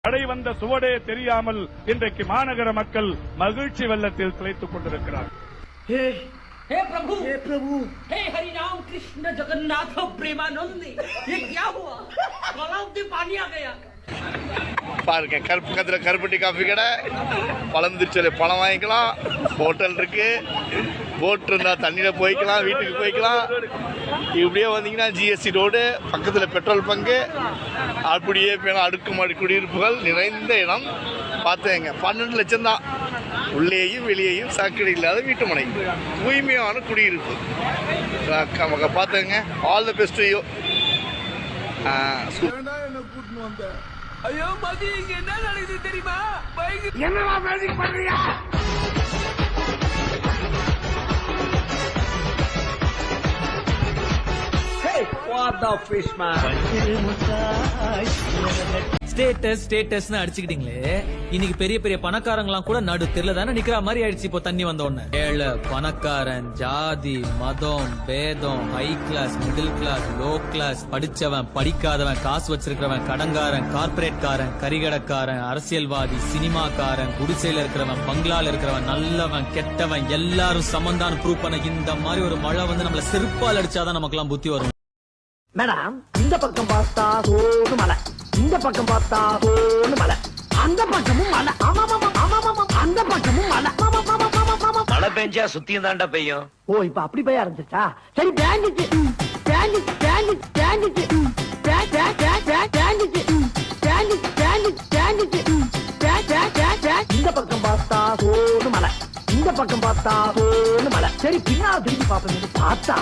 தடை வந்த சுவடே தெரியாமல் இன்றைக்கு மாநகர மக்கள் மகிழ்ச்சி வெள்ளத்தில் திளைத்துக் கொண்டிருக்கிறார். हे प्रभु, हे प्रभु, हे हरि राम कृष्ण जगन्नाथ प्रेमानंद, ये क्या हुआ? तालाब में पानी आ गया. பாருங்க, கருப்பட்டி காஃபி கடை, பழந்துச்சல பழம் வாங்கிக்கலாம், ஹோட்டல் இருக்கு, போட் இருந்தா தண்ணியில போய்க்கலாம், வீட்டுக்கு போய்க்கலாம். இப்படியே வந்தீங்கன்னா ஜிஎஸ்டி ரோடு பக்கத்தில் பெட்ரோல் பங்கு, அப்படியே அடுக்குமாடி குடியிருப்புகள் நிறைந்த இடம். பார்த்தேங்க, 12 லட்சம் தான். உள்ளேயும் வெளியேயும் சாக்கடை இல்லாத வீட்டு மனை, தூய்மையான குடியிருப்பு. பார்த்தேங்க. All the best you. ஐயோ மதி, இங்க என்ன நடக்குது தெரியுமா? என்னடா மேஜிக் பண்றியா? Hey, what the fish man? ஸ்டேட்டஸ்னு அடிச்சுக்கிட்டீங்களே, இன்னைக்கு பெரிய பெரிய பணக்காரங்களாம் கூட நடு தெருல தானே நிக்கிற மாதிரி ஆயிடுச்சு. இப்போ தண்ணி வந்த உடனே ஏழை பணக்காரன், ஜாதி மதம் பேதம், high class middle class low class, படிச்சவன் படிக்காதவன், காசு வச்சிருக்கிறவன் கடங்காரன், கார்பரேட்காரன், கரிகடக்காரன், அரசியல்வாதி, சினிமாக்காரன், குடிசையில இருக்கிறவன், பங்களால இருக்கிறவன், நல்லவன் கெட்டவன், எல்லாரும் சமந்தான ப்ரூவ் பண்ண இந்த மாதிரி ஒரு மழை வந்து நம்மள செருப்பால் அடிச்சாதான் நமக்கெல்லாம் புத்தி வரும். மேடம், இந்த பக்கம் பார்த்தா சோறு மலை, இந்த பக்கம் பார்த்தா சோறு மலை, அந்த பக்கமும் மலை, அந்த பக்கமும் மலை. மழை பெஞ்சா சுத்தியும் தாண்டா பெய்யும். ஓ, இப்ப அப்படி பெய்ய ஆரம்பிச்சிச்சா? சரி, பேண்டிச்சு பேண்டிச்சு பேண்டிச்சு பேண்டிச்சு இந்த பக்கம் பார்த்தா சோறு மலை, இந்த பக்கம் பார்த்தா சோறு மலை. சரி, பின்னால திரும்பி பார்ப்பேன், பார்த்தா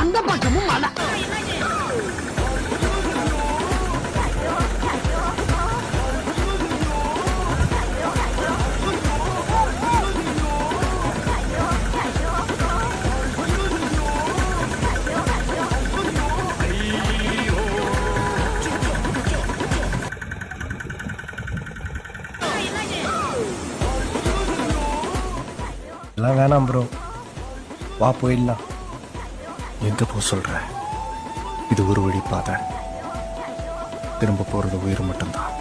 அந்த பக்கமும் மலை. எல்லாம் வேணாம் ப்ரோ, வா போயிடலாம். எங்க போ சொல்ற? இது ஒரு வழி பாதை, திரும்ப போறது உயிர் மட்டும்தான்.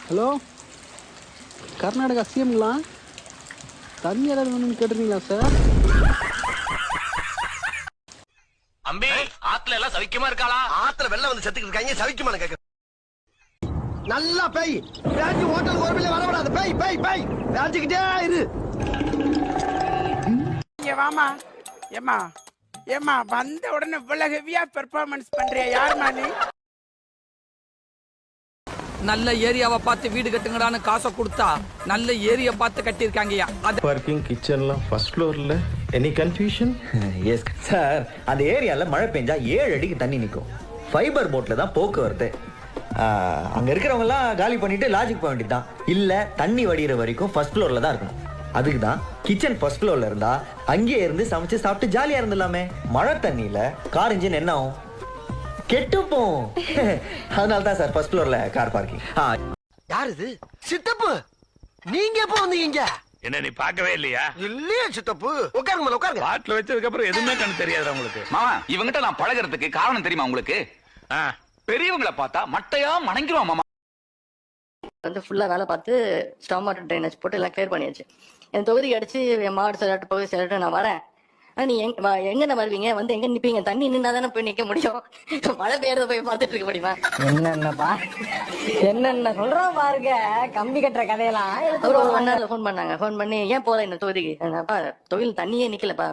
ஹலோ, கர்நாடகா சிஎம்ங்களா? தண்ணி ஏதாவது வேணும்னு கேட்டுருக்கீங்களா சார்? அம்பி, ஆத்துல எல்லாம் சவிக்கமா இருக்காளா? ஆத்துல வெள்ளம் வந்து செத்துக்கிட்டு இருக்காங்க, சவிக்குமான கேட்க. நல்லா பேய் பேஞ்சு ஹோட்டல் கோர்பில வரக்கூடாது. பேய் பேய் பேய் பேஞ்சுக்கிட்டே இரு. இங்க வாமா. ஏமா ஏமா, வந்த உடனே இவ்வளவு ஹெவியா பெர்ஃபார்மன்ஸ் பண்றியா? யாருமா நீ? நல்ல ஏரியாவை பார்த்து வீடு கட்டுங்கடான்னு காசை கொடுத்தா நல்ல ஏரியா பார்த்து கட்டியிருக்காங்கயா. பார்க்கிங் கிச்சன்லாம் ஃபர்ஸ்ட் ஃப்ளோர்ல. Any confusion? எஸ் சார், அந்த ஏரியால மழை பெஞ்சா 7 அடிக்கு தண்ணி நிக்கும். ஃபைபர் போட்ல தான் போக்குவரத்து. அங்க இருக்கிறவங்க எல்லாம் காலி பண்ணிட்டு லாஜிக் போக வேண்டியதுதான். இல்ல, தண்ணி வடிகிற வரைக்கும் ஃபர்ஸ்ட் ஃப்ளோர்ல தான் இருக்கணும். அதுக்கு தான் கிச்சன் ஃபர்ஸ்ட் ஃப்ளோர்ல இருந்தா அங்கேயே இருந்து சமைச்சு சாப்பிட்டு ஜாலியா இருந்துடலாமே. மழை தண்ணியில கார் இன்ஜின் என்ன ஆகும்? கெட்டுப்போம். அதனால தான் சார் ஃபர்ஸ்ட் ஃப்ளோர்ல கார் பார்க்கிங். யார் இது? சித்தப்பு, நீங்க எப்போ வந்தீங்க? என்ன நீ பார்க்கவே இல்லையா? இல்லையே சித்தப்பு. உட்காருங்க உட்காருங்க. பாட்டில் வச்சதுக்கு அப்புறம் எதுவுமே கண்ணு தெரியாது உங்களுக்கு. மாமா, இவங்கிட்ட நான் பழகிறதுக்கு காரணம் தெரியுமா உங்களுக்கு? பெரியவங்களை பார்த்தா மட்டையா மணங்கிருவான் மாமா. வந்து ஃபுல்லா வேலை பார்த்து ஸ்டாம் வாட்டர் ட்ரைனேஜ் போட்டு எல்லாம் கிளியர் பண்ணியாச்சு. என் தொகுதி அடிச்சு என் மாடு சிலட்டு போய் சிலட்டு நான் வரேன். நீ எங்க வருவீங்க? வந்து எங்க நிப்பீங்க? தண்ணி நின்னா தானே போய் நிக்க முடியும். மழை பெய்யறத போய் பார்த்துட்டு இருக்க முடியுமா? என்னென்ன சொல்றோம் பாருங்க, கம்பி கட்டுற கதையெல்லாம். ஒரு 1 hour ஃபோன் பண்ணாங்க. ஃபோன் பண்ணி, ஏன் போல இந்த தொகுதிக்கு? தொகுதியில் தண்ணியே நிக்கலப்பா.